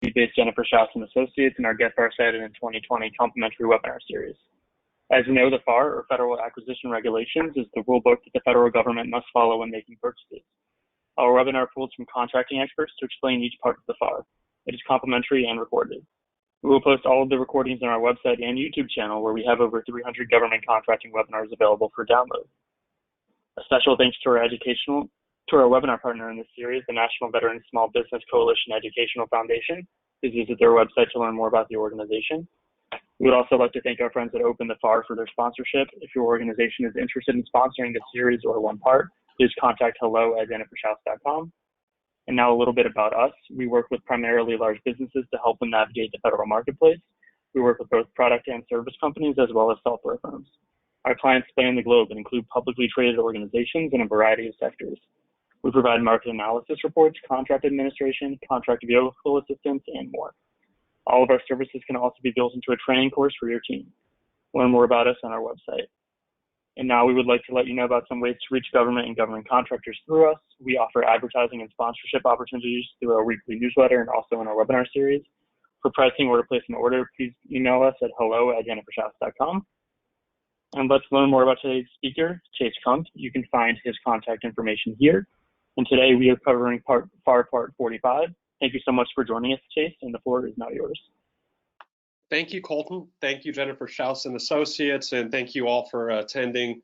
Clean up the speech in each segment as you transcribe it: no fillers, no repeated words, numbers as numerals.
based Jennifer Schaus and Associates in our Get FAR Cited in 2020 complimentary webinar series. As you know, the FAR, or Federal Acquisition Regulations, is the rule book that the federal government must follow when making purchases. Our webinar pulls from contracting experts to explain each part of the FAR. It is complimentary and recorded. We will post all of the recordings on our website and YouTube channel, where we have over 300 government contracting webinars available for download. A special thanks to our webinar partner in this series, the National Veteran Small Business Coalition Educational Foundation. Please visit their website to learn more about the organization. We would also like to thank our friends at Open the FAR for their sponsorship. If your organization is interested in sponsoring this series or one part, please contact hello@jenniferschaus.com. And now a little bit about us. We work with primarily large businesses to help them navigate the federal marketplace. We work with both product and service companies as well as software firms. Our clients span the globe and include publicly traded organizations in a variety of sectors. We provide market analysis reports, contract administration, contract vehicle assistance, and more. All of our services can also be built into a training course for your team. Learn more about us on our website. And now we would like to let you know about some ways to reach government and government contractors through us. We offer advertising and sponsorship opportunities through our weekly newsletter and also in our webinar series. For pricing or to place an order, please email us at hello@jenniferschaus.com. And let's learn more about today's speaker, Chase Kunt. You can find his contact information here. And today we are covering FAR Part 45. Thank you so much for joining us, Chase, and the floor is now yours. Thank you, Colton. Thank you, Jennifer Schaus and Associates, and thank you all for attending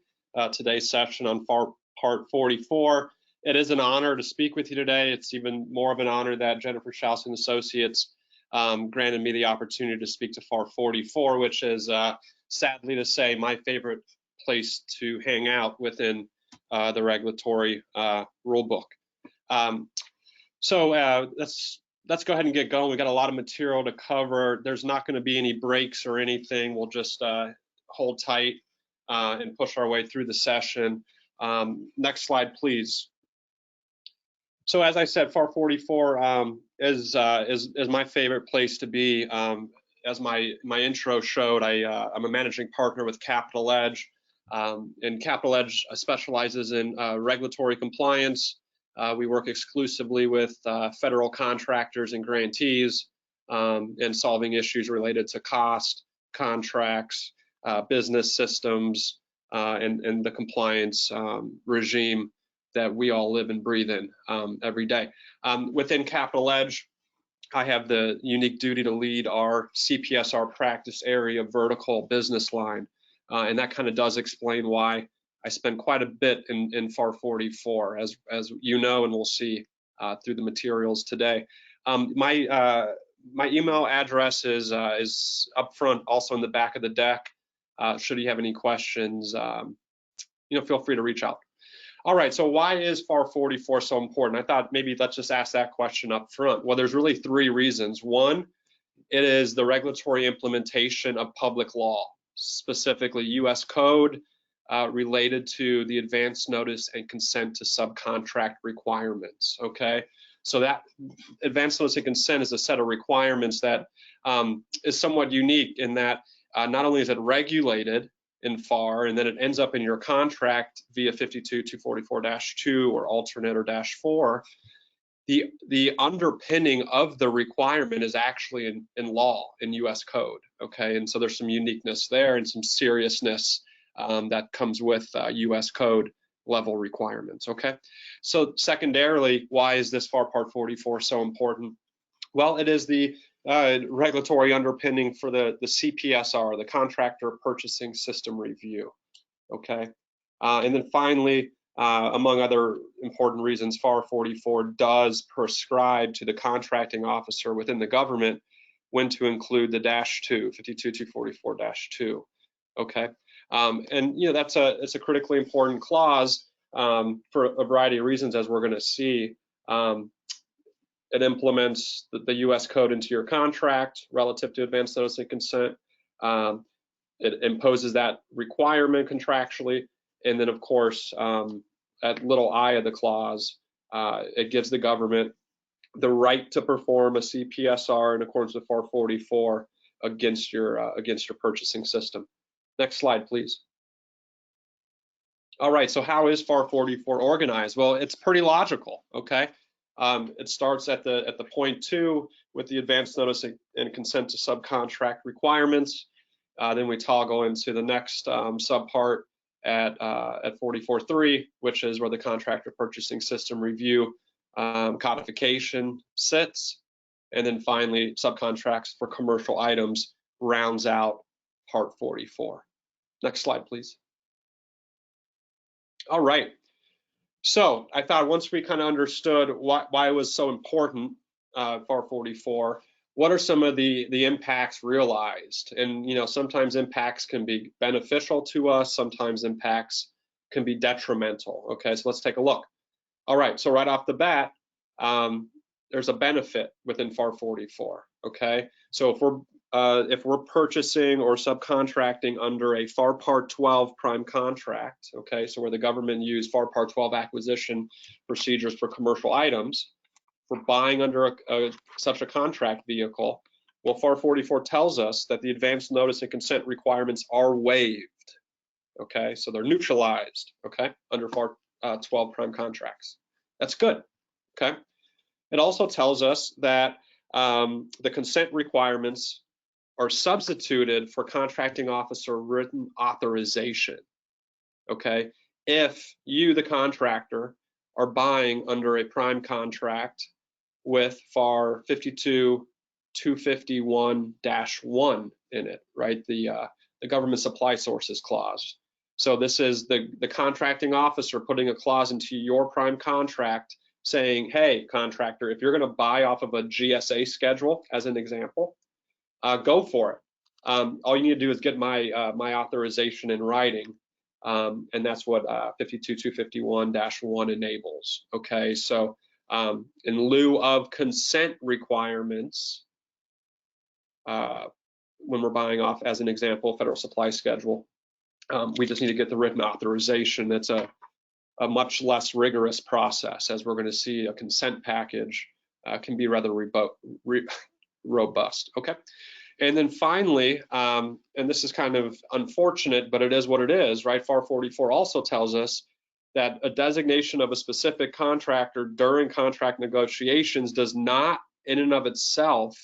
today's session on FAR Part 44. It is an honor to speak with you today. It's even more of an honor that Jennifer Schaus and Associates granted me the opportunity to speak to FAR 44, which is, sadly to say, my favorite place to hang out within the regulatory rule book. Let's go ahead and get going. We got a lot of material to cover. There's not going to be any breaks or anything. We'll just hold tight and push our way through the session. Next slide, please. So as I said, FAR 44 is my favorite place to be. As my intro showed, I'm a managing partner with Capital Edge, and Capital Edge specializes in regulatory compliance. We work exclusively with federal contractors and grantees and solving issues related to cost, contracts, business systems, and the compliance regime that we all live and breathe in every day. Within Capital Edge, I have the unique duty to lead our CPSR practice area vertical business line, and that kind of does explain why I spend quite a bit in FAR 44, as you know, and we'll see through the materials today. My email address is up front, also in the back of the deck. Should you have any questions, feel free to reach out. All right, so why is FAR 44 so important? I thought maybe let's just ask that question up front. Well, there's really three reasons. One, it is the regulatory implementation of public law, specifically U.S. Code, related to the advance notice and consent to subcontract requirements, okay? So that advance notice and consent is a set of requirements that is somewhat unique in that not only is it regulated in FAR and then it ends up in your contract via 52-244-2 or alternate or -4, the underpinning of the requirement is actually in law, in U.S. Code, okay? And so there's some uniqueness there and some seriousness that comes with U.S. Code level requirements, okay? So secondarily, why is this FAR Part 44 so important? Well, it is the regulatory underpinning for the CPSR, the Contractor Purchasing System Review, okay? And then finally, among other important reasons, FAR 44 does prescribe to the contracting officer within the government when to include the -2, 52-244-2, okay? And it's a critically important clause for a variety of reasons, as we're going to see. It implements the U.S. Code into your contract relative to advance notice and consent. It imposes that requirement contractually, and then of course, at little I of the clause, it gives the government the right to perform a CPSR in accordance with FAR 44 against your purchasing system. Next slide, please. All right, so how is FAR 44 organized? Well, it's pretty logical, okay? It starts at the point 2 with the advance notice and consent to subcontract requirements. Then we toggle into the next subpart at 44.3, which is where the contractor purchasing system review codification sits. And then finally, subcontracts for commercial items rounds out part 44. Next slide, please. All right. So I thought once we kind of understood why it was so important, FAR 44, what are some of the impacts realized? And, you know, sometimes impacts can be beneficial to us, sometimes impacts can be detrimental. Okay, so let's take a look. All right, so right off the bat, there's a benefit within FAR 44. Okay, so if we're purchasing or subcontracting under a FAR Part 12 prime contract, okay, so where the government used FAR Part 12 acquisition procedures for commercial items, for buying under such a contract vehicle, well, FAR 44 tells us that the advance notice and consent requirements are waived. Okay, so they're neutralized. Okay, under FAR 12 prime contracts. That's good. Okay, it also tells us that the consent requirements are substituted for contracting officer written authorization. Okay, if you, the contractor, are buying under a prime contract with FAR 52-251-1 in it, right? The government supply sources clause. So this is the contracting officer putting a clause into your prime contract saying, hey, contractor, if you're going to buy off of a GSA schedule, as an example, go for it. All you need to do is get my authorization in writing, and that's what 52-251-1 enables. Okay, so in lieu of consent requirements, when we're buying off, as an example, federal supply schedule, we just need to get the written authorization. It's a much less rigorous process, as we're going to see. A consent package can be rather robust. Okay, and then finally, and this is kind of unfortunate, but it is what it is, right? FAR 44 also tells us that a designation of a specific contractor during contract negotiations does not, in and of itself,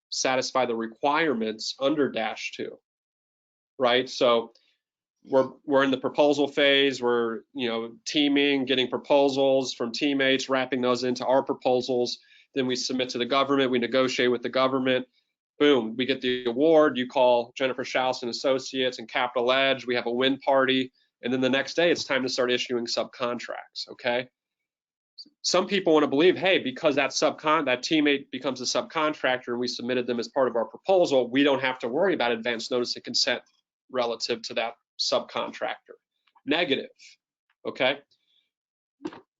satisfy the requirements under -2, right? So we're in the proposal phase. We're, you know, teaming, getting proposals from teammates, wrapping those into our proposals. Then we submit to the government. We negotiate with the government. Boom, we get the award. You call Jennifer Schaus and Associates and Capital Edge. We have a win party. And then the next day, it's time to start issuing subcontracts, okay? Some people want to believe, hey, because that teammate becomes a subcontractor and we submitted them as part of our proposal, we don't have to worry about advance notice of consent relative to that subcontractor. Negative, okay?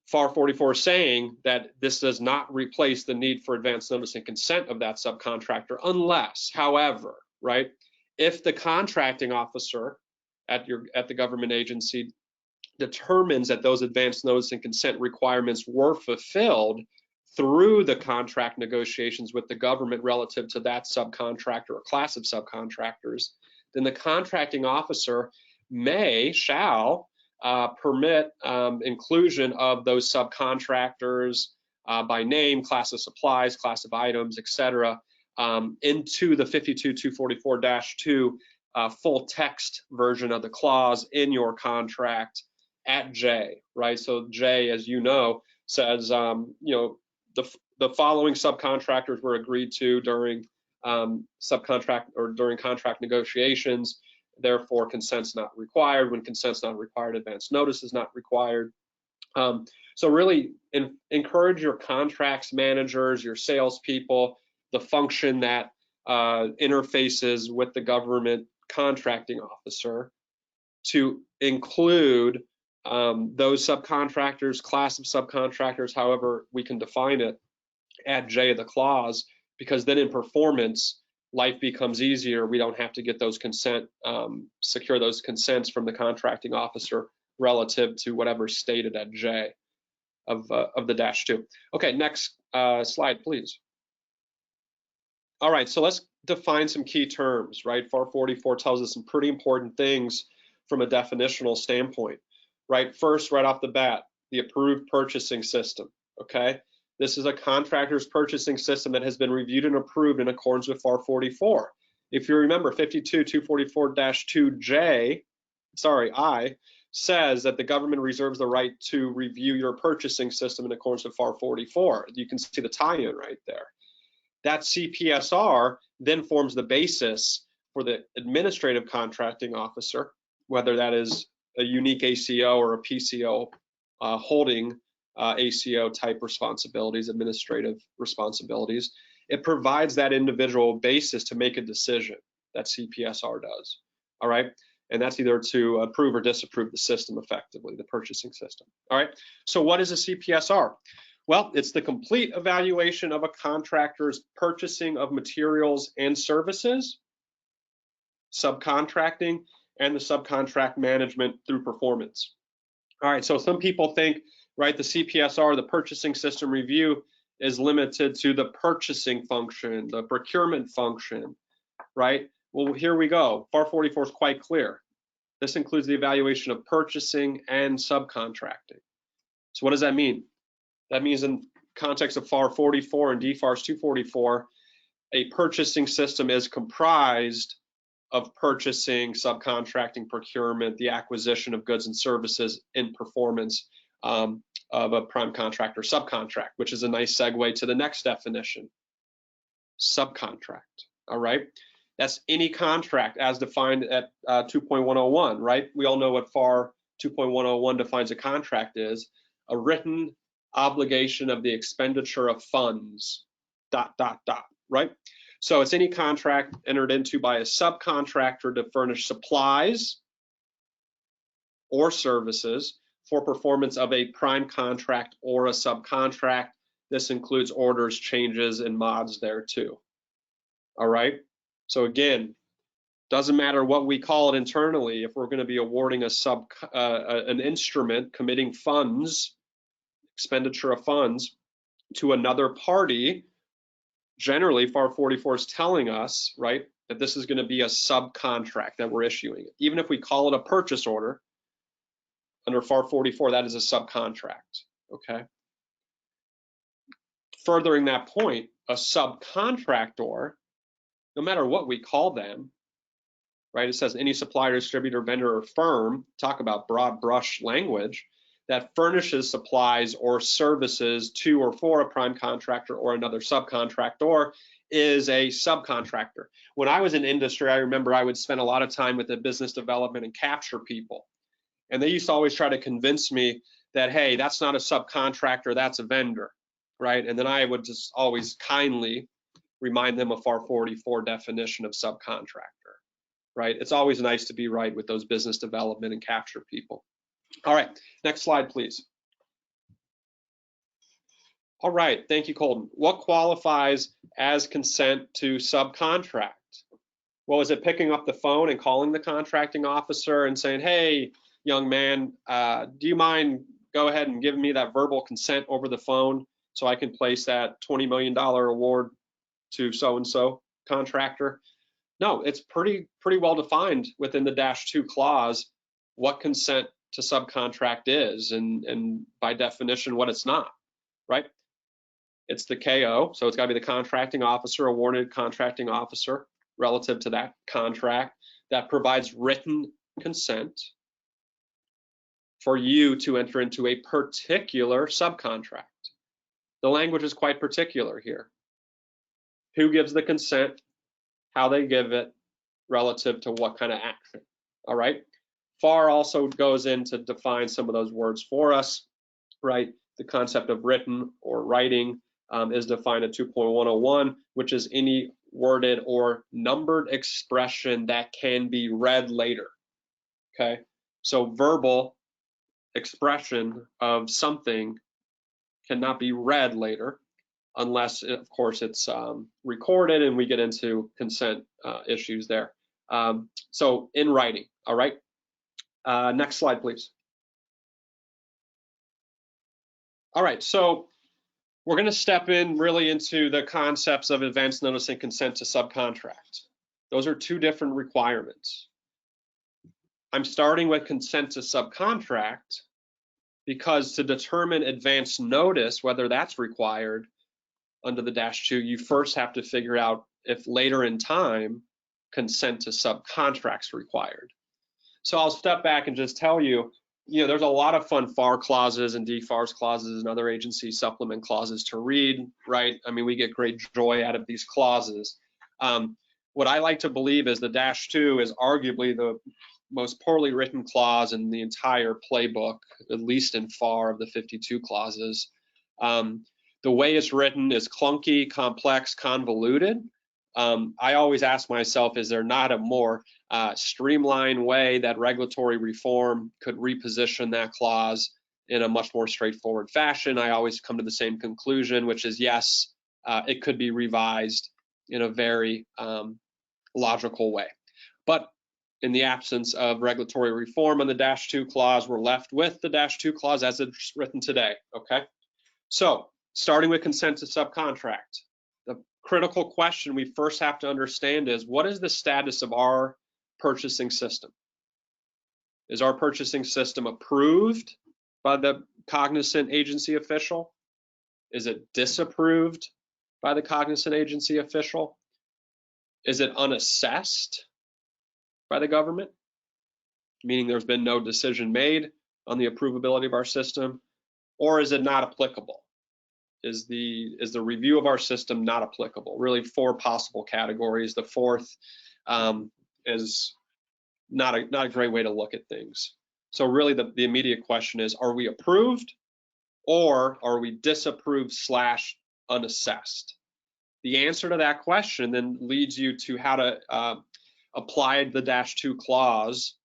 FAR 44 is saying that this does not replace the need for advance notice and consent of that subcontractor unless, however, right, if the contracting officer at the government agency determines that those advance notice and consent requirements were fulfilled through the contract negotiations with the government relative to that subcontractor or class of subcontractors, then the contracting officer shall permit inclusion of those subcontractors by name, class of supplies, class of items, etc., into the 52-244-2 full text version of the clause in your contract at J, right? So J, as you know, says, you know, the following subcontractors were agreed to during subcontract or during contract negotiations. Therefore, consent's not required. When consent's not required, advance notice is not required. So really encourage your contracts managers, your salespeople, the function that interfaces with the government contracting officer to include those subcontractors, class of subcontractors, however we can define it, at J of the clause, because then in performance, life becomes easier. We don't have to get those secure those consents from the contracting officer relative to whatever stated at J of the -2. Okay, next slide, please. All right, so let's define some key terms, right? FAR 44 tells us some pretty important things from a definitional standpoint, right? First, right off the bat, the approved purchasing system, okay? This is a contractor's purchasing system that has been reviewed and approved in accordance with FAR 44. If you remember, 52-244-2J, I, says that the government reserves the right to review your purchasing system in accordance with FAR 44. You can see the tie-in right there. That CPSR then forms the basis for the administrative contracting officer, whether that is a unique ACO or a PCO holding ACO type responsibilities, administrative responsibilities. It provides that individual basis to make a decision. That CPSR does. All right. And that's either to approve or disapprove the system effectively, the purchasing system. All right. So what is a CPSR? Well, it's the complete evaluation of a contractor's purchasing of materials and services, subcontracting, and the subcontract management through performance. All right. So some people think, right, the CPSR, the purchasing system review, is limited to the purchasing function, the procurement function, right? Well, here we go. FAR 44 is quite clear. This includes the evaluation of purchasing and subcontracting. So what does that mean? That means in context of FAR 44 and DFARS 244, a purchasing system is comprised of purchasing, subcontracting, procurement, the acquisition of goods and services in performance of a prime contract or subcontract, which is a nice segue to the next definition, subcontract. All right. That's any contract as defined at 2.101, right? We all know what FAR 2.101 defines a contract is, a written obligation of the expenditure of funds, ... right? So it's any contract entered into by a subcontractor to furnish supplies or services for performance of a prime contract or a subcontract. This includes orders, changes, and mods there too. All right. So again, doesn't matter what we call it internally. If we're going to be awarding an instrument committing funds, expenditure of funds to another party, generally FAR 44 is telling us, right, that this is going to be a subcontract that we're issuing. Even if we call it a purchase order, under FAR 44, that is a subcontract, okay? Furthering that point, a subcontractor, no matter what we call them, right? It says any supplier, distributor, vendor, or firm, talk about broad brush language, that furnishes supplies or services to or for a prime contractor or another subcontractor is a subcontractor. When I was in industry, I remember I would spend a lot of time with the business development and capture people. And they used to always try to convince me that, hey, that's not a subcontractor, that's a vendor, right? And then I would just always kindly remind them of FAR 44 definition of subcontractor, right? It's always nice to be right with those business development and capture people. All right, next slide, please. All right, thank you, Colton. What qualifies as consent to subcontract? Well, is it picking up the phone and calling the contracting officer and saying, hey, young man, do you mind go ahead and giving me that verbal consent over the phone so I can place that $20 million award to so-and-so contractor? No, it's pretty well defined within the -2 clause what consent to subcontract is, and by definition what it's not, right? It's the KO, so it's got to be the contracting officer, awarded contracting officer relative to that contract that provides written consent for you to enter into a particular subcontract. The language is quite particular here. Who gives the consent, how they give it, relative to what kind of action, all right? FAR also goes in to define some of those words for us, right? The concept of written or writing is defined at 2.101, which is any worded or numbered expression that can be read later, okay? So verbal expression of something cannot be read later unless, of course, it's recorded, and we get into consent issues there. So in writing, all right? Next slide, please. All right, so we're going to step in really into the concepts of advance notice and consent to subcontract. Those are two different requirements. I'm starting with consent to subcontract because to determine advance notice, whether that's required under the -2, you first have to figure out if later in time consent to subcontracts required. So I'll step back and just tell you, there's a lot of fun FAR clauses and DFARS clauses and other agency supplement clauses to read, right? I mean, we get great joy out of these clauses. What I like to believe is the -2 is arguably the most poorly written clause in the entire playbook, at least in FAR of the 52 clauses. The way it's written is clunky, complex, convoluted. I always ask myself, is there not a more streamlined way that regulatory reform could reposition that clause in a much more straightforward fashion? I always come to the same conclusion, which is yes, it could be revised in a very logical way. But in the absence of regulatory reform on the -2 clause, we're left with the -2 clause as it's written today, okay? So starting with consent to subcontract, the critical question we first have to understand is, what is the status of our purchasing system? Is our purchasing system approved by the cognizant agency official? Is it disapproved by the cognizant agency official? Is it unassessed by the government, meaning there's been no decision made on the approvability of our system? Or is it not applicable? Is the review of our system not applicable? Really 4 possible categories. The fourth is not a great way to look at things. So really the immediate question is, are we approved or are we disapproved / unassessed? The answer to that question then leads you to how to apply the -2 clause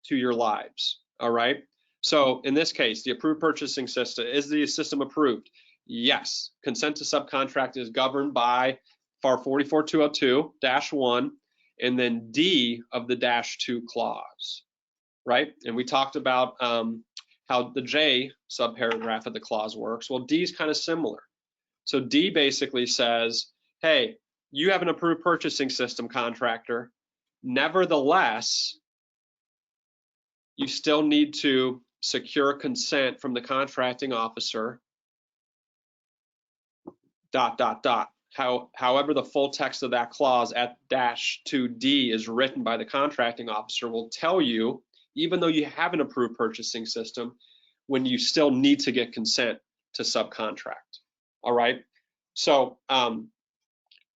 to your lives, all right? So in this case, the approved purchasing system, is the system approved? Yes, consent to subcontract is governed by FAR 44202-1 and then D of the -2 clause, right? And we talked about how the J subparagraph of the clause works. Well, D is kind of similar. So D basically says, hey, you have an approved purchasing system, contractor. Nevertheless, you still need to secure consent from the contracting officer, ... However, the full text of that clause at -2D is written by the contracting officer will tell you, even though you have an approved purchasing system, when you still need to get consent to subcontract, all right? So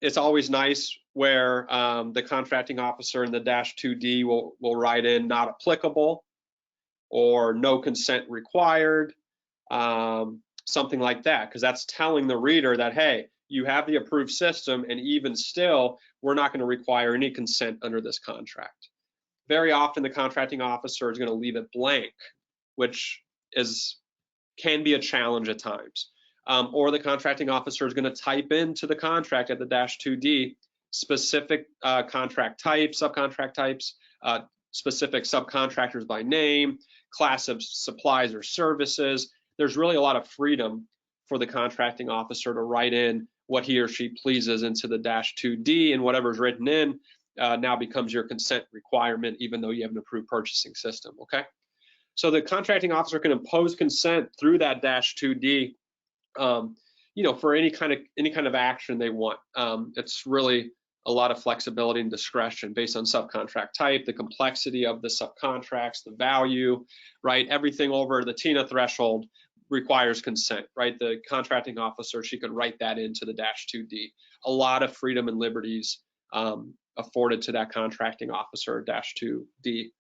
it's always nice where the contracting officer in the -2D will write in not applicable or no consent required, something like that, because that's telling the reader that, hey, you have the approved system and even still, we're not going to require any consent under this contract. Very often the contracting officer is going to leave it blank, which can be a challenge at times. Or the contracting officer is going to type into the contract at the -2D specific contract types, subcontract types, specific subcontractors by name, class of supplies or services. There's really a lot of freedom for the contracting officer to write in what he or she pleases into the -2D, and whatever's written in now becomes your consent requirement, even though you have an approved purchasing system, okay? So the contracting officer can impose consent through that -2D, for any kind of action they want. It's really a lot of flexibility and discretion based on subcontract type, the complexity of the subcontracts, the value, right? Everything over the TINA threshold requires consent, right? The contracting officer, she could write that into the -2D. A lot of freedom and liberties afforded to that contracting officer, -2D.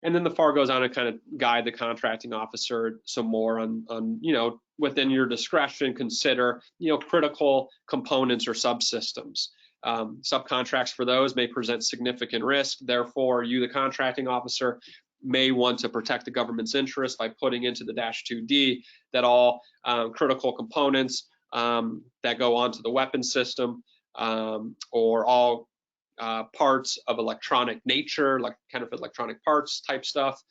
And then the FAR goes on to kind of guide the contracting officer some more on within your discretion, consider, critical components or subsystems. Subcontracts for those may present significant risk. Therefore, you, the contracting officer, may want to protect the government's interest by putting into the -2D that all critical components that go onto the weapon system or all parts of electronic nature, like kind of electronic parts type stuff,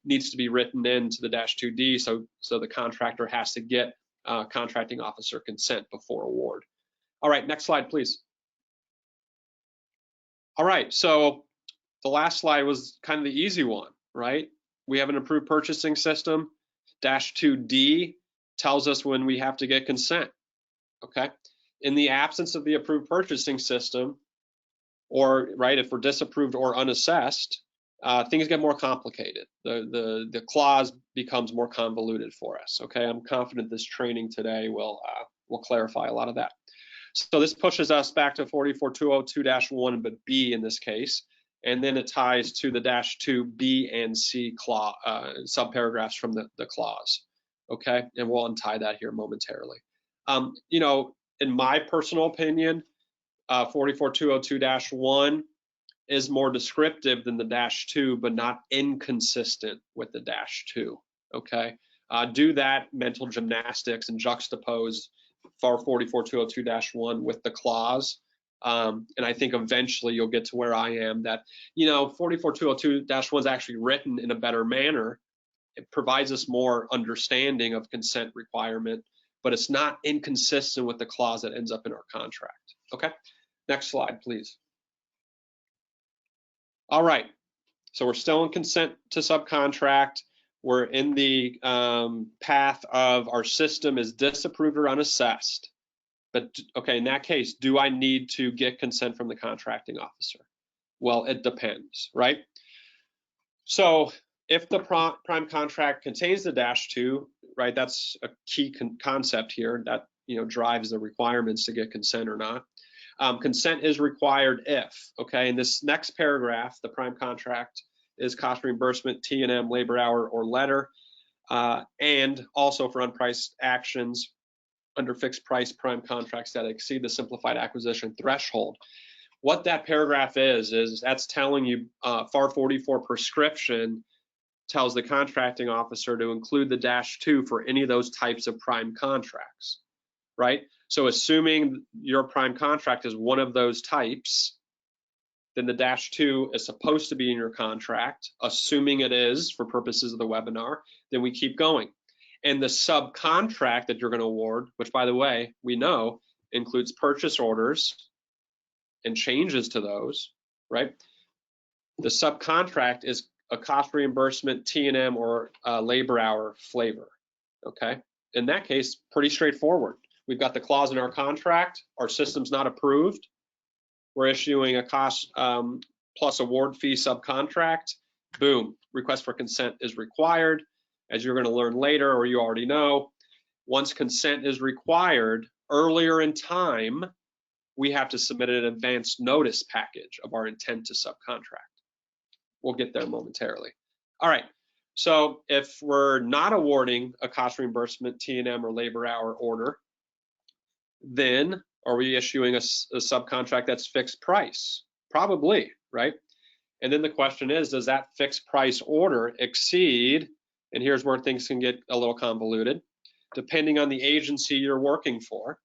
needs to be written into the -2D. So the contractor has to get contracting officer consent before award. All right, next slide, please. All right, so the last slide was kind of the easy one, right? we have an approved purchasing system. -2D tells us when we have to get consent, okay? In the absence of the approved purchasing system, or right, if we're disapproved or unassessed, things get more complicated. The clause becomes more convoluted for us, okay? I'm confident this training today will clarify a lot of that. So this pushes us back to 44202-1, but B in this case, and then it ties to the -2B and C clause, subparagraphs from the clause, okay? And we'll untie that here momentarily. You know, in my personal opinion, 44202-1 is more descriptive than the -2, but not inconsistent with the -2, okay? Do that mental gymnastics and juxtapose for 44202-1 with the clause. And I think eventually you'll get to where I am, that, you know, 44202-1 is actually written in a better manner. It provides us more understanding of consent requirement, but it's not inconsistent with the clause that ends up in our contract, okay? Next slide, please. All right, so we're still in consent to subcontract. We're in the path of our system is disapproved or unassessed. But okay, in that case, do I need to get consent from the contracting officer? Well, it depends, right? So if the prime contract contains the -2, right, that's a key concept here that, you know, drives the requirements to get consent or not. Consent is required if, okay, in this next paragraph, the prime contract is cost reimbursement, T&M, labor hour, or letter, and also for unpriced actions under fixed price prime contracts that exceed the simplified acquisition threshold. What that paragraph is that's telling you FAR 44 prescription tells the contracting officer to include the -2 for any of those types of prime contracts, right? So assuming your prime contract is one of those types, then the -2 is supposed to be in your contract. Assuming it is for purposes of the webinar, then we keep going. And the subcontract that you're going to award, which by the way, we know includes purchase orders and changes to those, right? The subcontract is a cost reimbursement, T&M, or labor hour flavor, okay? In that case, pretty straightforward. We've got the clause in our contract, our system's not approved, we're issuing a cost plus award fee subcontract, boom, request for consent is required. As you're going to learn later, or you already know, once consent is required, earlier in time, we have to submit an advance notice package of our intent to subcontract. We'll get there momentarily. All right, so if we're not awarding a cost reimbursement, T&M, or labor hour order, then are we issuing a subcontract that's fixed price? Probably, right? And then the question is, does that fixed price order exceed, and here's where things can get a little convoluted, depending on the agency you're working for,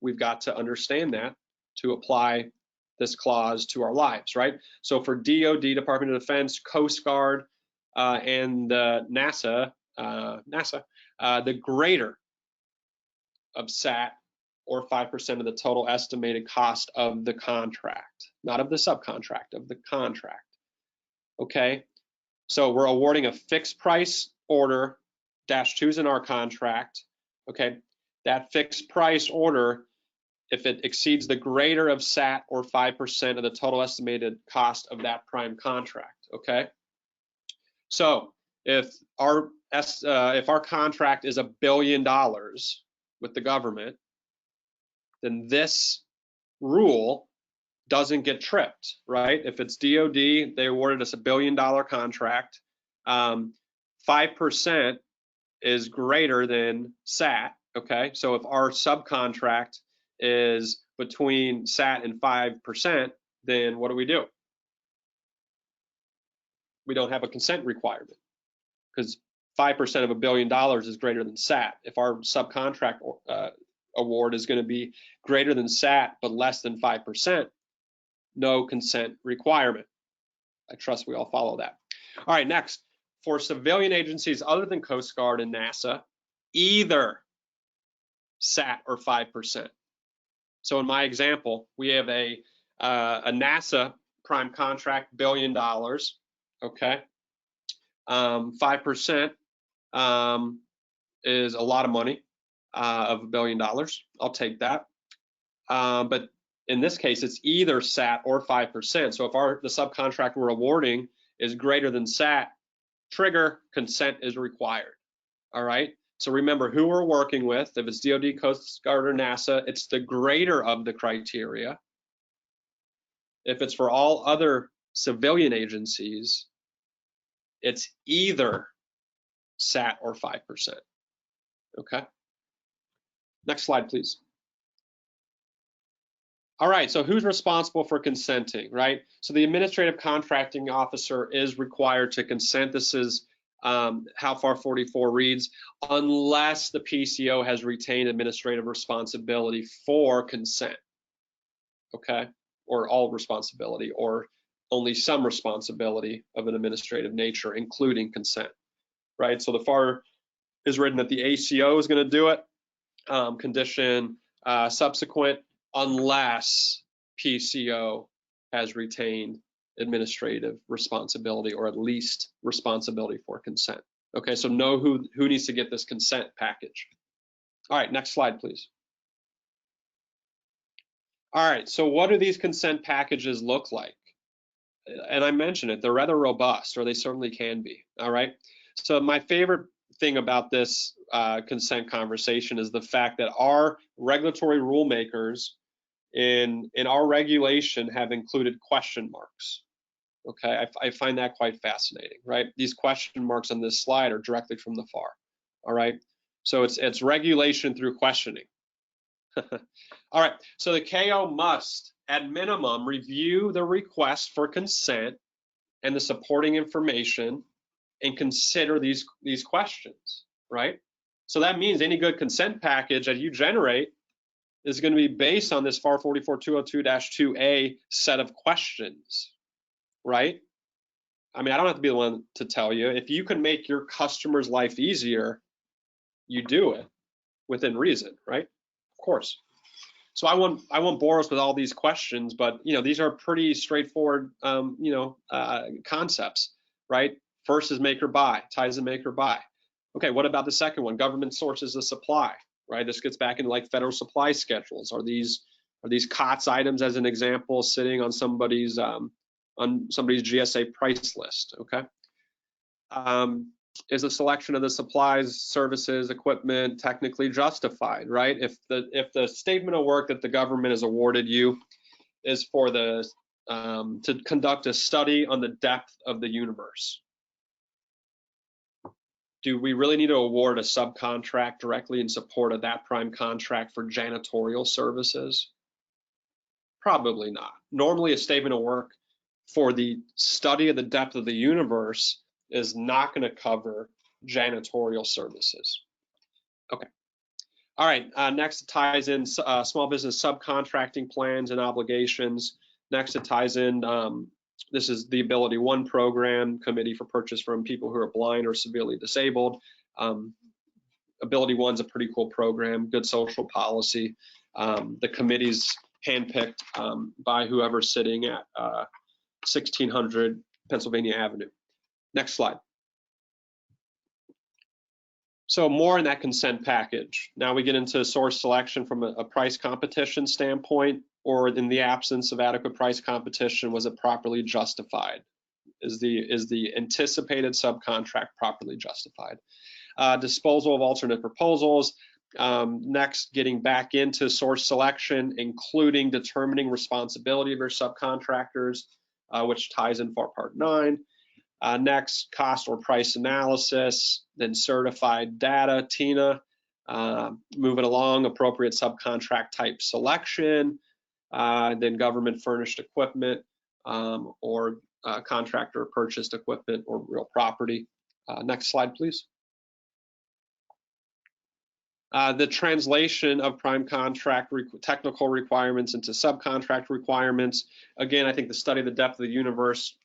we've got to understand that to apply this clause to our lives, right? So for DoD, Department of Defense, Coast Guard, and NASA, the greater of SAT or 5% of the total estimated cost of the contract, not of the subcontract, of the contract, okay? So we're awarding a fixed price order, -2's in our contract, okay? That fixed price order, if it exceeds the greater of SAT or 5% of the total estimated cost of that prime contract, okay? So if our contract is $1 billion with the government, then this rule doesn't get tripped, right? If it's DoD, they awarded us $1 billion contract, 5% is greater than SAT, okay? So if our subcontract is between SAT and 5%, then what do? We don't have a consent requirement because 5% of $1 billion is greater than SAT. If our subcontract award is going to be greater than SAT but less than 5%, no consent requirement. I trust we all follow that. All right, next. For civilian agencies other than Coast Guard and NASA, either SAT or 5%. So in my example, we have a NASA prime contract, $1 billion, okay? 5% is a lot of money, of $1 billion. I'll take that. But in this case, it's either SAT or 5%. So if the subcontract we're awarding is greater than SAT, trigger, consent is required. All right. So remember who we're working with. If it's DoD, Coast Guard, or NASA, it's the greater of the criteria. If it's for all other civilian agencies, it's either SAT or 5%. Okay. Next slide, please. All right, so who's responsible for consenting, right? So the administrative contracting officer is required to consent. This is how FAR 44 reads, unless the PCO has retained administrative responsibility for consent, okay? Or all responsibility, or only some responsibility of an administrative nature, including consent, right? So the FAR is written that the ACO is going to do it, condition subsequent, unless PCO has retained administrative responsibility, or at least responsibility for consent. Okay, so know who needs to get this consent package. All right, next slide, please. All right, so what do these consent packages look like? And I mentioned it, they're rather robust, or they certainly can be. All right, so my favorite thing about this consent conversation is the fact that our regulatory rule makers in our regulation have included question marks. Okay, I find that quite fascinating, right? These question marks on this slide are directly from the FAR. All right, so it's regulation through questioning. All right, so the KO must, at minimum, review the request for consent and the supporting information and consider these questions, right? So that means any good consent package that you generate is going to be based on this FAR 44202-2A set of questions, right? I mean, I don't have to be the one to tell you. If you can make your customer's life easier, you do it within reason, right? Of course. So I won't bore us with all these questions, but these are pretty straightforward concepts, right? First is make or buy, ties in make or buy. Okay, what about the second one? Government sources of supply, right? This gets back into like federal supply schedules. Are these COTS items, as an example, sitting on somebody's GSA price list? Okay. Is the selection of the supplies, services, equipment technically justified, right? If the statement of work that the government has awarded you is for to conduct a study on the depth of the universe, do we really need to award a subcontract directly in support of that prime contract for janitorial services? Probably not. Normally, a statement of work for the study of the depth of the universe is not going to cover janitorial services. Okay. All right. Next, it ties in small business subcontracting plans and obligations. Next, it ties in, this is the Ability One program, committee for purchase from people who are blind or severely disabled. Ability One's a pretty cool program, good social policy. The committee's handpicked by whoever's sitting at 1600 Pennsylvania Avenue. Next slide. So more in that consent package. Now we get into source selection from a price competition standpoint, or in the absence of adequate price competition, was it properly justified? Is the anticipated subcontract properly justified? Disposal of alternate proposals. Next, getting back into source selection, including determining responsibility of your subcontractors, which ties in for Part 9. Next, cost or price analysis, then certified data, TINA, moving along, appropriate subcontract type selection, then government furnished equipment, or contractor purchased equipment or real property. Next slide, please. The translation of prime contract technical requirements into subcontract requirements. Again, I think the study of the depth of the universe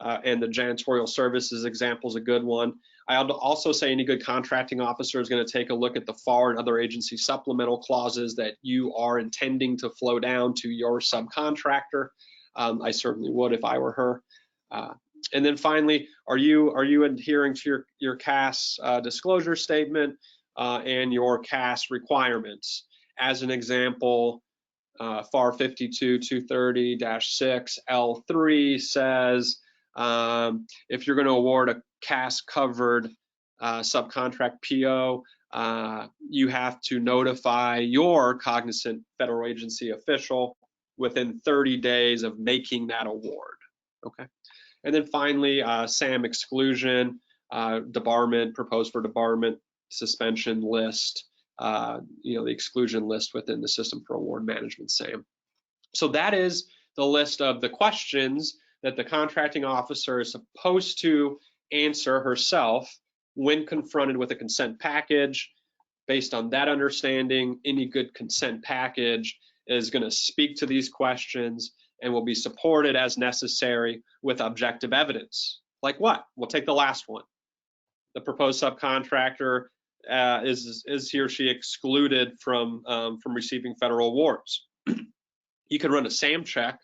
and the janitorial services example is a good one. I also say any good contracting officer is going to take a look at the FAR and other agency supplemental clauses that you are intending to flow down to your subcontractor. I certainly would if I were her. And then finally, are you adhering to your CAS disclosure statement and your CAS requirements? As an example, FAR 52-230-6 L3 says if you're going to award a CAS covered subcontract PO, you have to notify your cognizant federal agency official within 30 days of making that award. Okay. And then finally, SAM exclusion, debarment, proposed for debarment, suspension list, the exclusion list within the system for award management, SAM. So that is the list of the questions that the contracting officer is supposed to answer herself when confronted with a consent package. Based on that understanding, any good consent package is going to speak to these questions and will be supported as necessary with objective evidence. Like what? We'll take the last one. The proposed subcontractor is he or she excluded from receiving federal awards. You can run a SAM check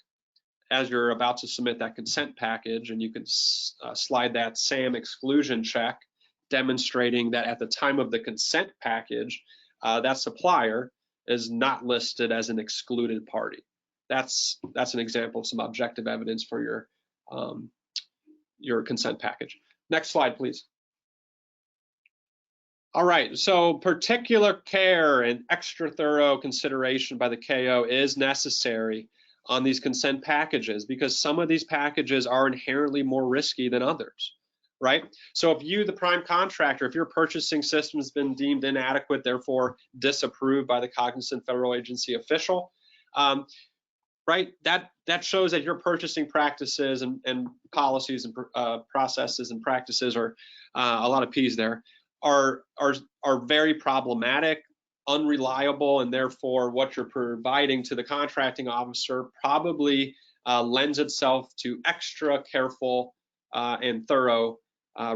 as you're about to submit that consent package, and you can slide that SAM exclusion check demonstrating that at the time of the consent package, that supplier is not listed as an excluded party. That's an example of some objective evidence for your consent package. Next slide, please. All right, so particular care and extra thorough consideration by the KO is necessary on these consent packages because some of these packages are inherently more risky than others, right? So if you, the prime contractor, if your purchasing system has been deemed inadequate, therefore disapproved by the cognizant federal agency official, right, that shows that your purchasing practices and policies and processes and practices are a lot of P's there, are very problematic, unreliable, and therefore what you're providing to the contracting officer probably lends itself to extra careful and thorough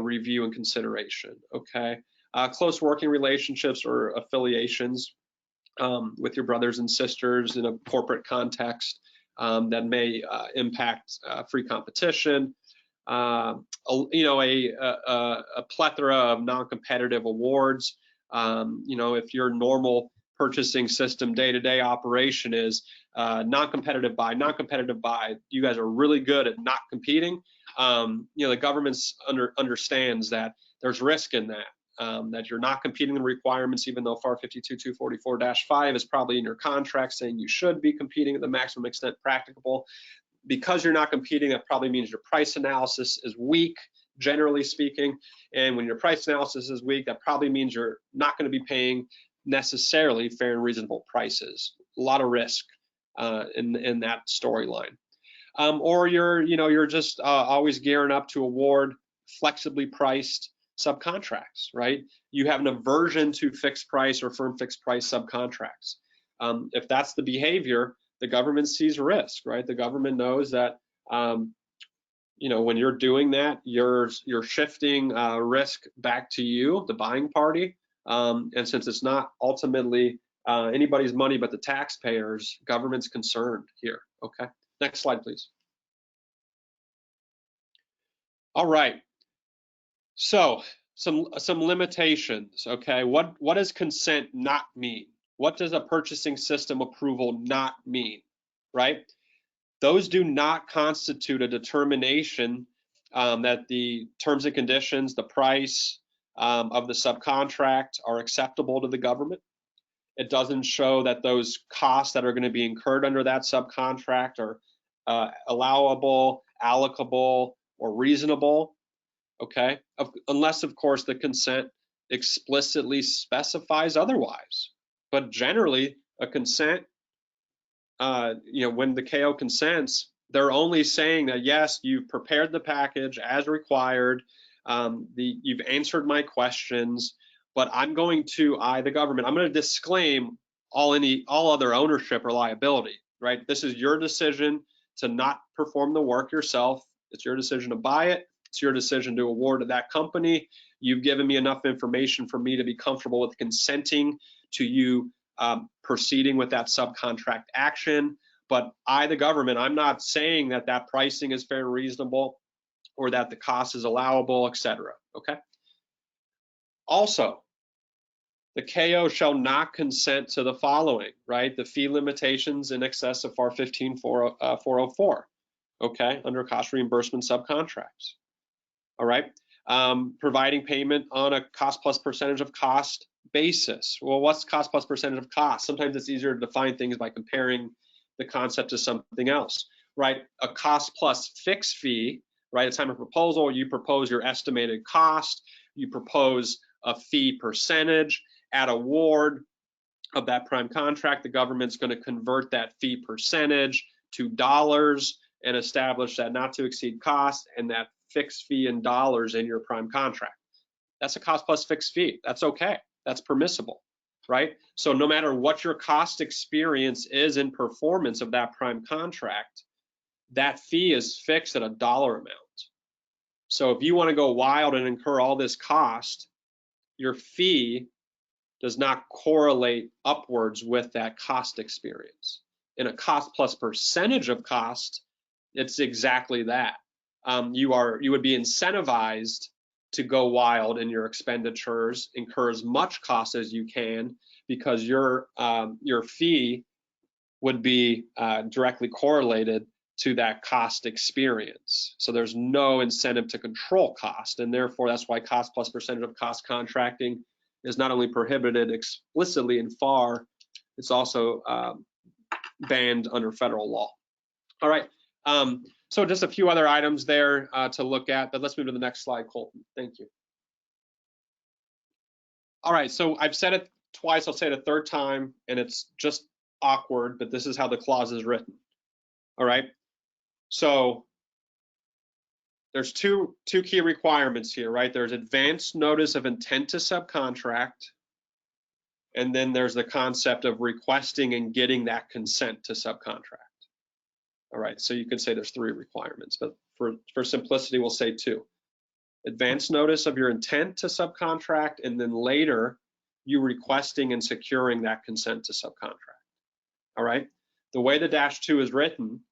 review and consideration. Okay, close working relationships or affiliations with your brothers and sisters in a corporate context that may impact free competition. A plethora of non-competitive awards. If your normal purchasing system day-to-day operation is non-competitive buy, you guys are really good at not competing. The government understands that there's risk in that. That you're not competing the requirements, even though FAR 52-244-5 is probably in your contract saying you should be competing at the maximum extent practicable. Because you're not competing, that probably means your price analysis is weak, generally speaking. And when your price analysis is weak, that probably means you're not going to be paying necessarily fair and reasonable prices. A lot of risk in that storyline. Or you're just always gearing up to award flexibly priced subcontracts, right? You have an aversion to fixed price or firm fixed price subcontracts. If that's the behavior, the government sees risk, right? The government knows that, when you're doing that, you're shifting risk back to you, the buying party. And since it's not ultimately anybody's money but the taxpayers, government's concerned here. Okay, next slide, please. All right. So some limitations. Okay, what does consent not mean? What does a purchasing system approval not mean, right? Those do not constitute a determination that the terms and conditions, the price of the subcontract are acceptable to the government. It doesn't show that those costs that are going to be incurred under that subcontract are allowable, allocable, or reasonable, okay? Unless, of course, the consent explicitly specifies otherwise. But generally, a consent, when the KO consents, they're only saying that, yes, you've prepared the package as required, you've answered my questions, but I'm going to, the government, I'm going to disclaim all other ownership or liability, right? This is your decision to not perform the work yourself. It's your decision to buy it. It's your decision to award to that company. You've given me enough information for me to be comfortable with consenting to you proceeding with that subcontract action. But the government, I'm not saying that pricing is fair and reasonable or that the cost is allowable, etc. Okay. Also, the KO shall not consent to the following, right? The fee limitations in excess of FAR 15404, okay, under cost reimbursement subcontracts. All right. Providing payment on a cost plus percentage of cost basis. Well, what's cost plus percentage of cost? Sometimes it's easier to define things by comparing the concept to something else, right? A cost plus fixed fee, right? At time of proposal, you propose your estimated cost, you propose a fee percentage. At award of that prime contract, the government's going to convert that fee percentage to dollars and establish that not to exceed cost and that fixed fee in dollars in your prime contract. That's a cost plus fixed fee. That's okay. That's permissible, right? So no matter what your cost experience is in performance of that prime contract, that fee is fixed at a dollar amount. So if you want to go wild and incur all this cost, your fee does not correlate upwards with that cost experience. In a cost plus percentage of cost, it's exactly that. You would be incentivized to go wild in your expenditures, incur as much cost as you can, because your fee would be directly correlated to that cost experience. So there's no incentive to control cost, and therefore that's why cost plus percentage of cost contracting is not only prohibited explicitly in FAR, it's also banned under federal law. All right, so just a few other items there to look at, but let's move to the next slide, Colton. Thank you. All right, so I've said it twice, I'll say it a third time, and it's just awkward, but this is how the clause is written. All right, so there's two key requirements here, right? There's advance notice of intent to subcontract, and then there's the concept of requesting and getting that consent to subcontract. All right, so you could say there's 3 requirements, but for simplicity, we'll say 2. Advance notice of your intent to subcontract, and then later you requesting and securing that consent to subcontract. All right, the way the -2 is written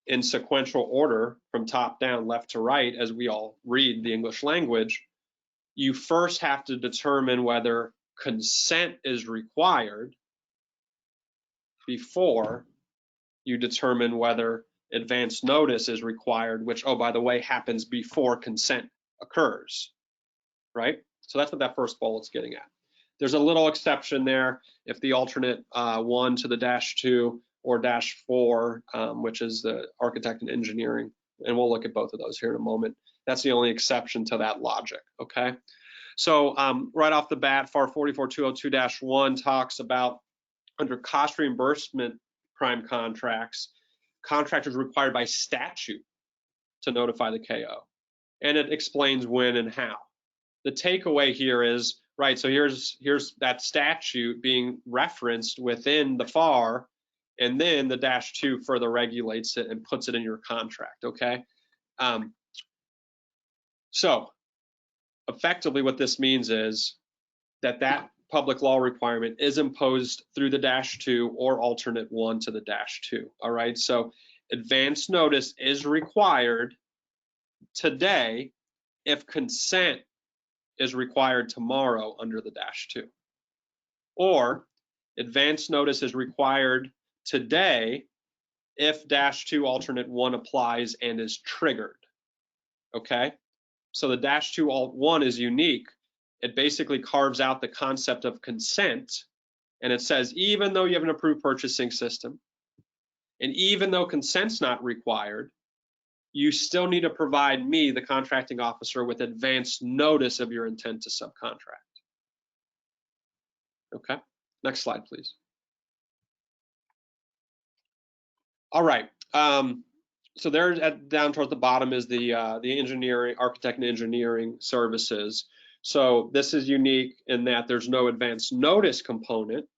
in sequential order from top down, left to right, as we all read the English language, you first have to determine whether consent is required before you determine whether advance notice is required, which, oh, by the way, happens before consent occurs, right? So that's what that first bullet's getting at. There's a little exception there if the alternate 1 to the -2 or -4, which is the architect and engineering, and we'll look at both of those here in a moment. That's the only exception to that logic, okay? So right off the bat, FAR 44202-1 talks about under cost reimbursement prime contracts, contractors required by statute to notify the KO, and it explains when and how. The takeaway here is, right, so here's that statute being referenced within the FAR, and then the -2 further regulates it and puts it in your contract, okay? So effectively what this means is that public law requirement is imposed through the -2 or alternate 1 to the -2, all right? So advance notice is required today if consent is required tomorrow under the -2. Or advance notice is required today if -2 alternate 1 applies and is triggered, okay? So the -2 alt 1 is unique. It basically carves out the concept of consent, and it says even though you have an approved purchasing system, and even though consent's not required, you still need to provide me, the contracting officer, with advance notice of your intent to subcontract. Okay, next slide, please. All right, so there down towards the bottom is the engineering, architect and engineering services. So this is unique in that there's no advance notice component,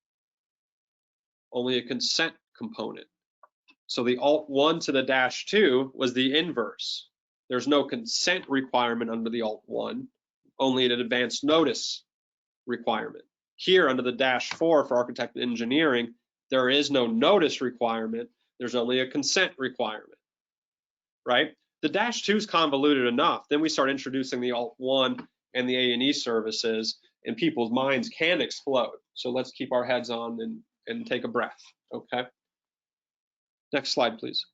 only a consent component. So the alt 1 to the -2 was the inverse. There's no consent requirement under the alt 1, only an advance notice requirement. Here under the -4 for architect and engineering, there is no notice requirement. There's only a consent requirement, right? The -2 is convoluted enough. Then we start introducing the Alt 1 and the A&E services, and people's minds can explode. So let's keep our heads on and take a breath, okay? Next slide, please.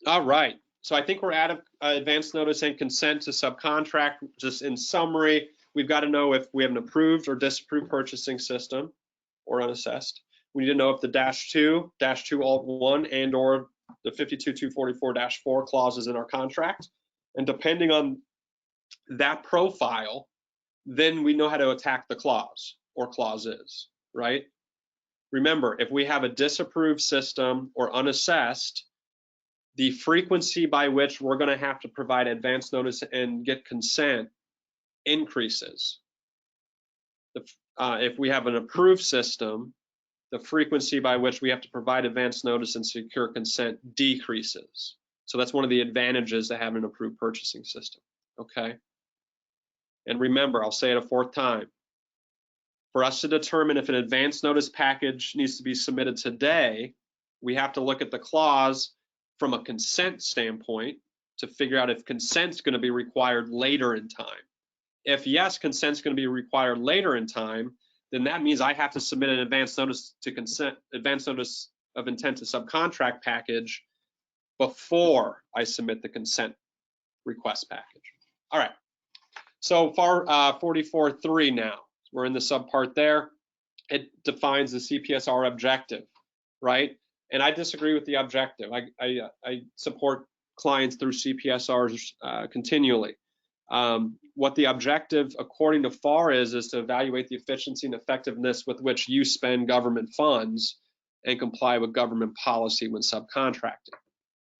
All right, so I think we're out of advance notice and consent to subcontract. Just in summary, we've got to know if we have an approved or disapproved purchasing system or unassessed. We need to know if the -2 Alt 1 and or the 52244-4 clauses in our contract. And depending on that profile, then we know how to attack the clause or clauses, right? Remember, if we have a disapproved system or unassessed, the frequency by which we're going to have to provide advance notice and get consent increases. If we have an approved system, the frequency by which we have to provide advance notice and secure consent decreases. So that's one of the advantages to having an approved purchasing system, okay? And remember, I'll say it a fourth time, for us to determine if an advance notice package needs to be submitted today, we have to look at the clause from a consent standpoint to figure out if consent's going to be required later in time. If yes, consent's going to be required later in time, then that means I have to submit an advance notice to consent, advance notice of intent to subcontract package before I submit the consent request package. All right, so far 44.3 now. We're in the subpart there. It defines the CPSR objective, right? And I disagree with the objective. I support clients through CPSRs continually. What the objective, according to FAR, is to evaluate the efficiency and effectiveness with which you spend government funds and comply with government policy when subcontracting.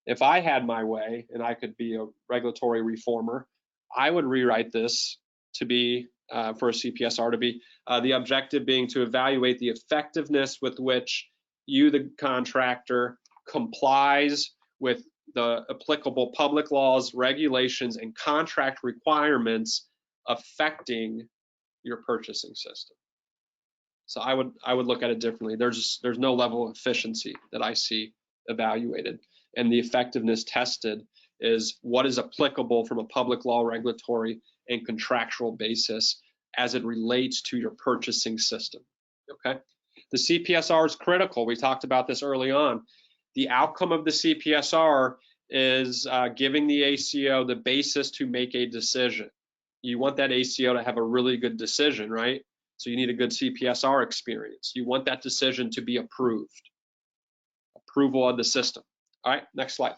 If I had my way and I could be a regulatory reformer, I would rewrite this to be, for a CPSR to be, the objective being to evaluate the effectiveness with which you, the contractor, complies with the applicable public laws, regulations, and contract requirements affecting your purchasing system. So I would look at it differently. There's no level of efficiency that I see evaluated, and the effectiveness tested is what is applicable from a public law, regulatory, and contractual basis as it relates to your purchasing system. Okay, the CPSR is critical. We talked about this early on. The outcome of the CPSR is giving the ACO the basis to make a decision. You want that ACO to have a really good decision, right? So you need a good CPSR experience. You want that decision to be approved. Approval of the system. All right, next slide.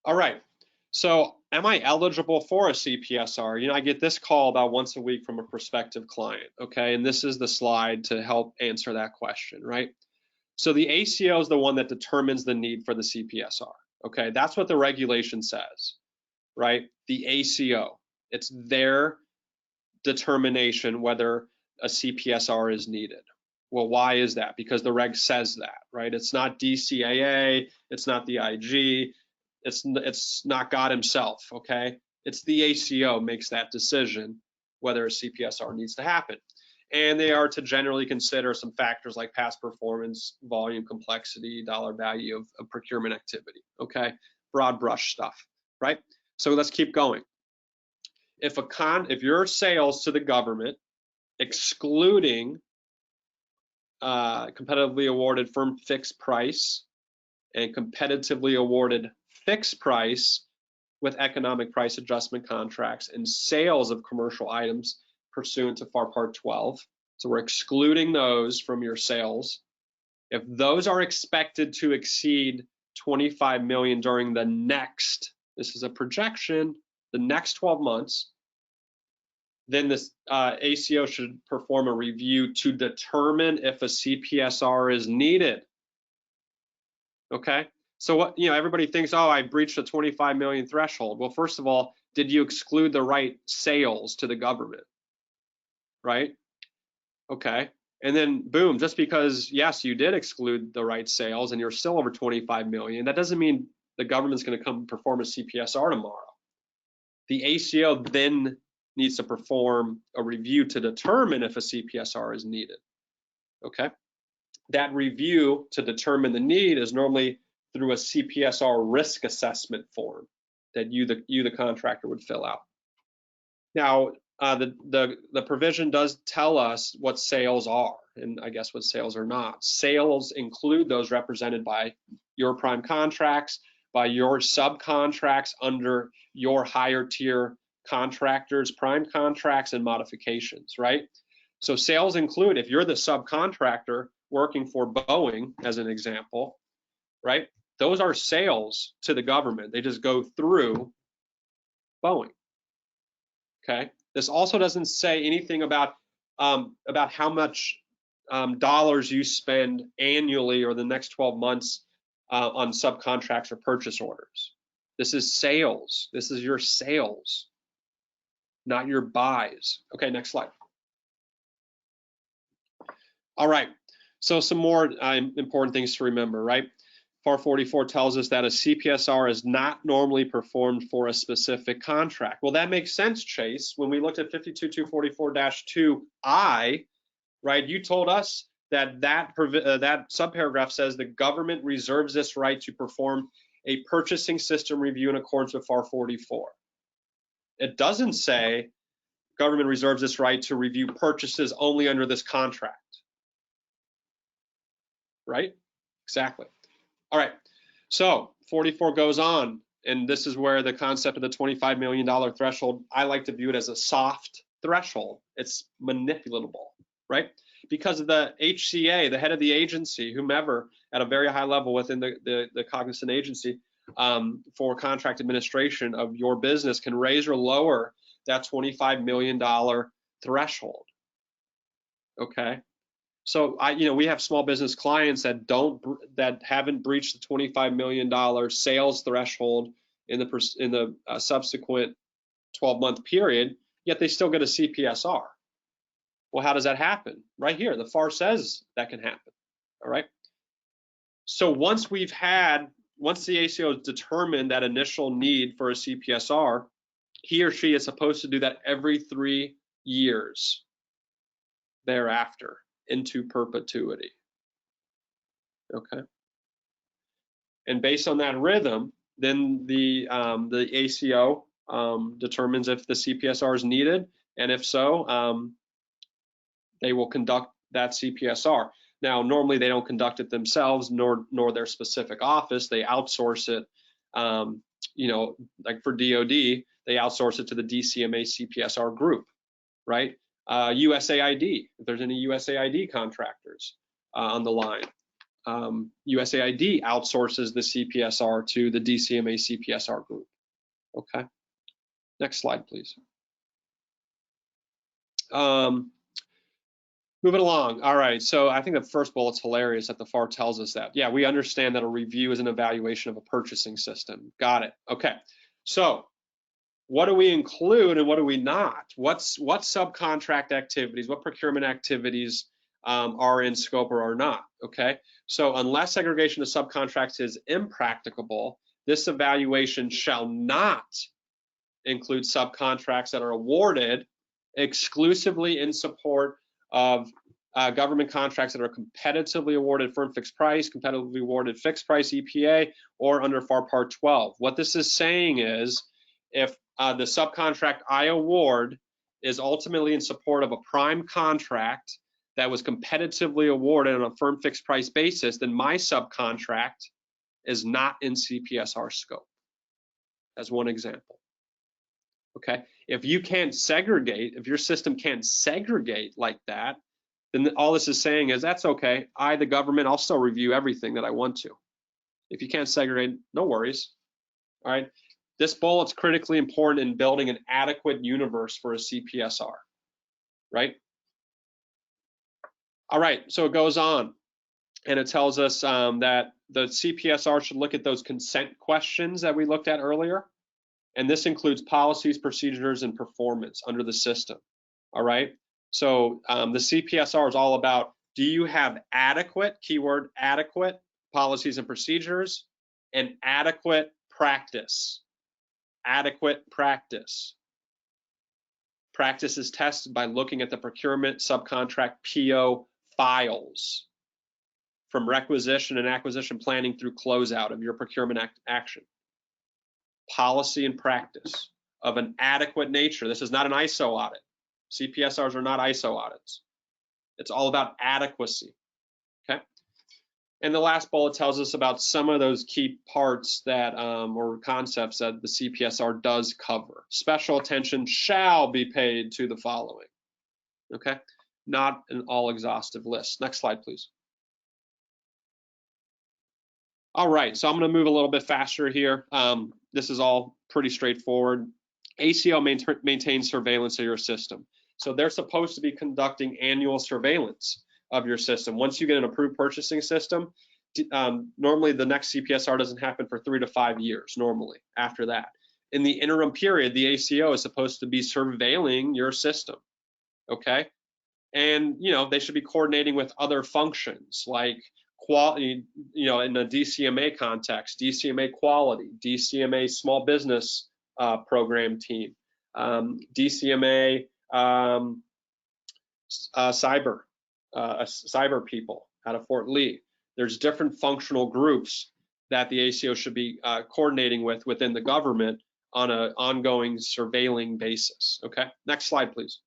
All right, so am I eligible for a CPSR? You know, I get this call about once a week from a prospective client, okay? And this is the slide to help answer that question, right? So the ACO is the one that determines the need for the CPSR, okay? That's what the regulation says, right? The ACO, it's their determination whether a CPSR is needed. Well, why is that? Because the reg says that, right? It's not DCAA, it's not the IG, it's not God himself, okay? It's the ACO makes that decision whether a CPSR needs to happen. And they are to generally consider some factors like past performance, volume, complexity, dollar value of procurement activity, okay? Broad brush stuff, right? So let's keep going. If your sales to the government, excluding competitively awarded firm fixed price and competitively awarded fixed price with economic price adjustment contracts and sales of commercial items pursuant to FAR Part 12. So we're excluding those from your sales. If those are expected to exceed 25 million during the next, this is a projection, the next 12 months, then this ACO should perform a review to determine if a CPSR is needed. Okay, so what, you know, everybody thinks, oh, I breached a 25 million threshold. Well, first of all, did you exclude the right sales to the government? Right? Okay, and then boom, just because, yes, you did exclude the right sales and you're still over 25 million, that doesn't mean the government's gonna come perform a CPSR tomorrow. The ACO then needs to perform a review to determine if a CPSR is needed, okay? that review to determine the need is normally through a CPSR risk assessment form that you, the contractor, would fill out. Now, the provision does tell us what sales are, and I guess what sales are not. Sales include those represented by your prime contracts, by your subcontracts under your higher tier contractors, prime contracts, and modifications, right? So sales include, if you're the subcontractor working for Boeing, as an example, right? Those are sales to the government. They just go through Boeing, okay? This also doesn't say anything about how much dollars you spend annually or the next 12 months on subcontracts or purchase orders. This is sales. This is your sales, not your buys. Okay, next slide. All right, so some more important things to remember, right? FAR 44 tells us that a CPSR is not normally performed for a specific contract. Well, that makes sense, Chase. When we looked at 52244-2I, right, you told us that that subparagraph says the government reserves this right to perform a purchasing system review in accordance with FAR 44. It doesn't say government reserves this right to review purchases only under this contract. Right? Exactly. All right. So 44 goes on, and this is where the concept of the $25 million threshold, I like to view it as a soft threshold. It's manipulatable, right? Because of the HCA, the head of the agency, whomever at a very high level within the cognizant agency for contract administration of your business can raise or lower that $25 million threshold. Okay. So we have small business clients that haven't breached the $25 million sales threshold in the subsequent 12-month period, yet they still get a CPSR. Well, how does that happen? Right here, the FAR says that can happen. All right. So once the ACO has determined that initial need for a CPSR, he or she is supposed to do that every 3 years thereafter, into perpetuity. Okay. And based on that rhythm, then the ACO determines if the CPSR is needed, and if so, they will conduct that CPSR. Now, normally they don't conduct it themselves, nor their specific office. They outsource it. Like for DoD, they outsource it to the DCMA CPSR group, right? USAID, if there's any USAID contractors on the line. USAID outsources the CPSR to the DCMA CPSR group. Okay, next slide, please. Moving along. All right, so I think the first bullet's hilarious that the FAR tells us that. Yeah, we understand that a review is an evaluation of a purchasing system. Got it. Okay, so what do we include and what do we not? What subcontract activities, what procurement activities are in scope or are not? Okay, so unless segregation of subcontracts is impracticable, this evaluation shall not include subcontracts that are awarded exclusively in support of government contracts that are competitively awarded firm fixed price, competitively awarded fixed price EPA, or under FAR Part 12. What this is saying is, if the subcontract I award is ultimately in support of a prime contract that was competitively awarded on a firm fixed price basis, then my subcontract is not in CPSR scope, as one example. Okay, if you can't segregate, if your system can't segregate like that, then all this is saying is that's okay. The government, I'll still review everything that I want to. If you can't segregate, no worries. All right. This bullet's critically important in building an adequate universe for a CPSR, right? All right, so it goes on, and it tells us that the CPSR should look at those consent questions that we looked at earlier, and this includes policies, procedures, and performance under the system, all right? So the CPSR is all about, do you have adequate, keyword adequate, policies and procedures, and adequate practice. Adequate practice. Practice is tested by looking at the procurement subcontract PO files. from requisition and acquisition planning through closeout of your procurement action. Policy and practice of an adequate nature. This is not an ISO audit. CPSRs are not ISO audits. It's all about adequacy, okay? And the last bullet tells us about some of those key parts that, or concepts that the CPSR does cover. Special attention shall be paid to the following, okay? Not an all exhaustive list. Next slide, please. All right, so I'm gonna move a little bit faster here. This is all pretty straightforward. ACO maintains surveillance of your system. So they're supposed to be conducting annual surveillance of your system. Once you get an approved purchasing system, normally the next CPSR doesn't happen for 3 to 5 years normally after that. In the interim period, the ACO is supposed to be surveilling your system, okay? And, you know, they should be coordinating with other functions like quality, you know, in the DCMA context, DCMA quality, DCMA small business program team, DCMA cyber people out of Fort Lee. There's different functional groups that the ACO should be coordinating with within the government on an ongoing surveilling basis. Okay, next slide, please.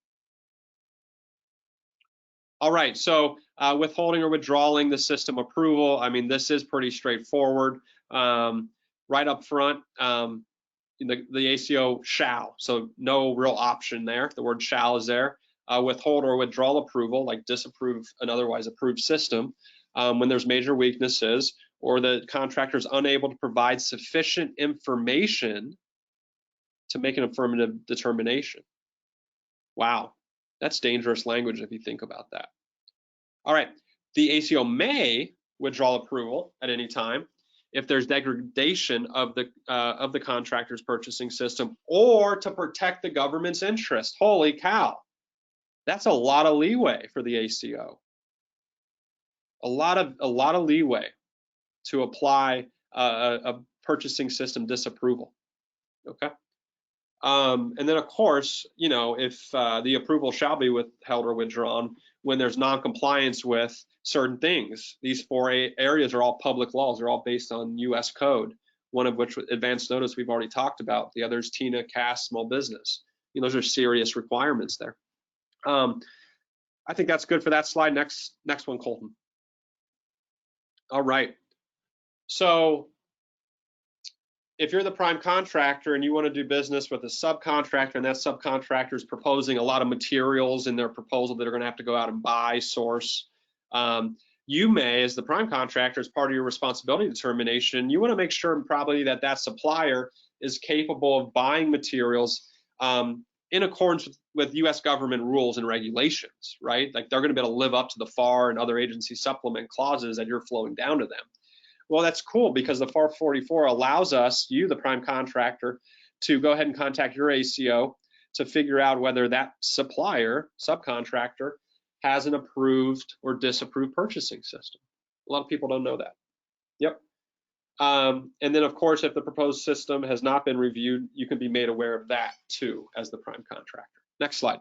All right, so withholding or withdrawing the system approval, I mean, this is pretty straightforward. Right up front, the ACO shall, so no real option there. The word shall is there. Withhold or withdraw approval, like disapprove an otherwise approved system, when there's major weaknesses or the contractor is unable to provide sufficient information to make an affirmative determination. Wow, that's dangerous language if you think about that. All right, the ACO may withdraw approval at any time if there's degradation of the contractor's purchasing system or to protect the government's interest. Holy cow, that's a lot of leeway for the ACO. A lot of leeway to apply a purchasing system disapproval. Okay. And then of course, you know, if the approval shall be withheld or withdrawn when there's non-compliance with certain things. These 4 areas are all public laws. They're all based on US code, one of which advanced notice we've already talked about. The other is TINA, CAS, small business. You know, those are serious requirements there. I think that's good for that slide. Next one, Colton. All right. So if you're the prime contractor and you want to do business with a subcontractor and that subcontractor is proposing a lot of materials in their proposal that are going to have to go out and buy, source, you may, as the prime contractor, as part of your responsibility determination, you want to make sure probably that that supplier is capable of buying materials in accordance with US government rules and regulations, right? Like they're going to be able to live up to the FAR and other agency supplement clauses that you're flowing down to them. Well, that's cool because the FAR 44 allows us, you, the prime contractor, to go ahead and contact your ACO to figure out whether that supplier, subcontractor, has an approved or disapproved purchasing system. A lot of people don't know that. Yep. And then, of course, if the proposed system has not been reviewed, you can be made aware of that too as the prime contractor. Next slide.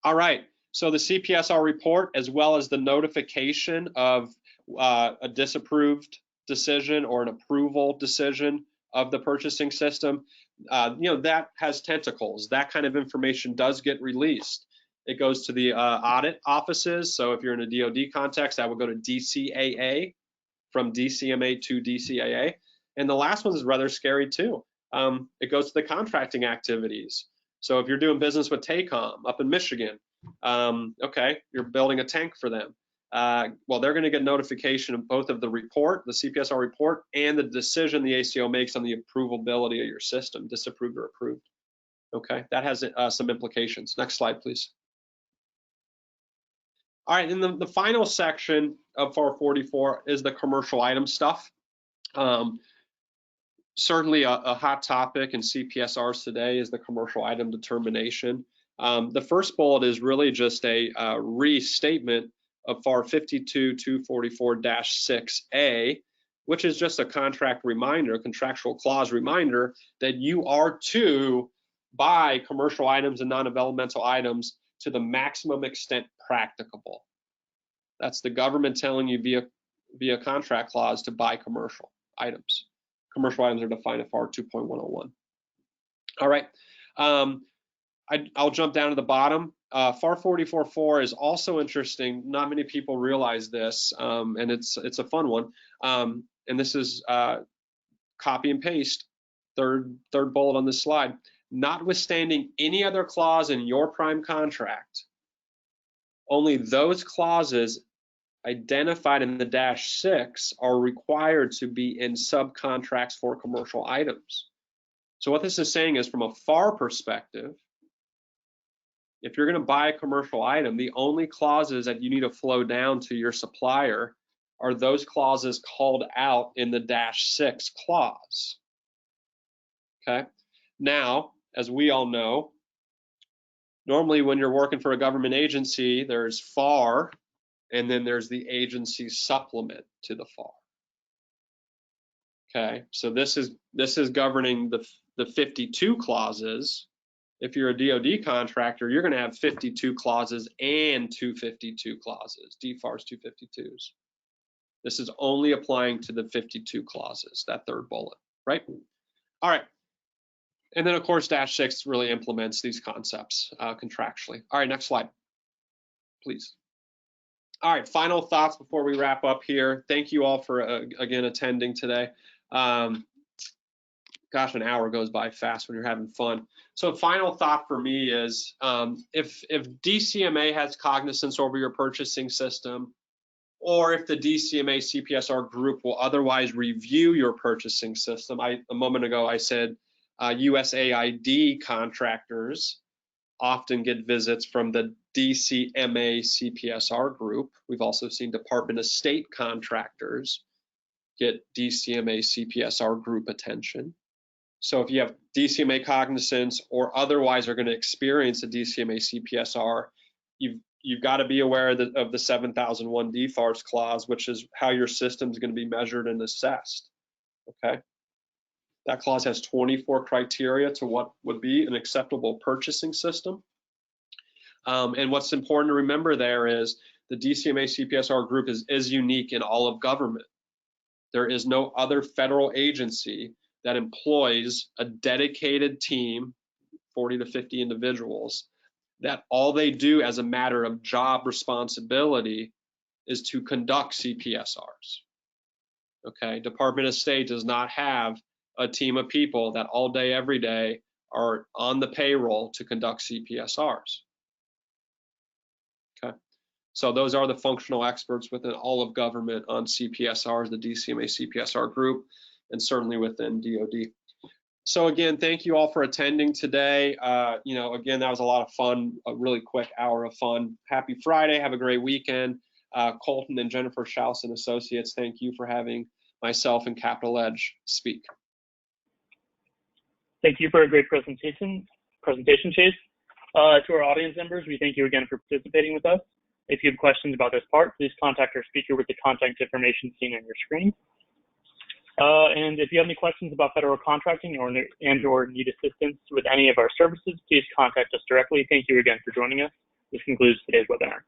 All right. So the CPSR report, as well as the notification of a disapproved decision or an approval decision of the purchasing system, you know, that has tentacles. That kind of information does get released. It goes to the audit offices. So if you're in a DoD context, that will go to DCAA, from DCMA to DCAA. And the last one is rather scary too. It goes to the contracting activities. So if you're doing business with TACOM up in Michigan, okay, you're building a tank for them. Well, they're going to get notification of both of the report, the CPSR report, and the decision the ACO makes on the approvability of your system, disapproved or approved. Okay, that has some implications. Next slide, please. All right, and the final section of FAR 44 is the commercial item stuff. Certainly a hot topic in CPSRs today is the commercial item determination. The first bullet is really just a restatement of FAR 52-244-6A, which is just a contract reminder, a contractual clause reminder that you are to buy commercial items and non-developmental items to the maximum extent practicable. That's the government telling you via contract clause to buy commercial items. Commercial items are defined in FAR 2.101. All right, I'll jump down to the bottom. FAR 44.4 is also interesting. Not many people realize this, and it's a fun one. And this is copy and paste, third bullet on this slide. Notwithstanding any other clause in your prime contract, only those clauses identified in the -6 are required to be in subcontracts for commercial items. So what this is saying is, from a FAR perspective, if you're going to buy a commercial item, the only clauses that you need to flow down to your supplier are those clauses called out in the -6 clause. Okay. Now, as we all know, normally when you're working for a government agency, there's FAR, and then there's the agency supplement to the FAR. Okay, so this is governing the 52 clauses. If you're a DoD contractor, you're going to have 52 clauses and 252 clauses, DFARS 252s. This is only applying to the 52 clauses, that third bullet, right? All right. And then, of course, -6 really implements these concepts contractually. All right, next slide, please. All right, final thoughts before we wrap up here. Thank you all for, again, attending today. Gosh, an hour goes by fast when you're having fun. So final thought for me is, if DCMA has cognizance over your purchasing system, or if the DCMA CPSR group will otherwise review your purchasing system. A moment ago I said USAID contractors often get visits from the DCMA CPSR group. We've also seen Department of State contractors get DCMA CPSR group attention. So if you have DCMA cognizance or otherwise are going to experience a DCMA CPSR, you've got to be aware of the 7001 DFARS clause, which is how your system is going to be measured and assessed. Okay, that clause has 24 criteria to what would be an acceptable purchasing system. And what's important to remember there is the DCMA CPSR group is unique in all of government. There is no other federal agency that employs a dedicated team, 40 to 50 individuals, that all they do as a matter of job responsibility is to conduct CPSRs. Okay, Department of State does not have a team of people that all day, every day are on the payroll to conduct CPSRs. Okay, so those are the functional experts within all of government on CPSRs, the DCMA CPSR group, and certainly within DoD. So again, thank you all for attending today. Again, that was a lot of fun, a really quick hour of fun. Happy Friday, have a great weekend. Colton and Jennifer Schaus and Associates, thank you for having myself and Capital Edge speak. Thank you for a great presentation, Chase. To our audience members, we thank you again for participating with us. If you have questions about this part, please contact our speaker with the contact information seen on your screen. And if you have any questions about federal contracting or need assistance with any of our services, please contact us directly. Thank you again for joining us. This concludes today's webinar.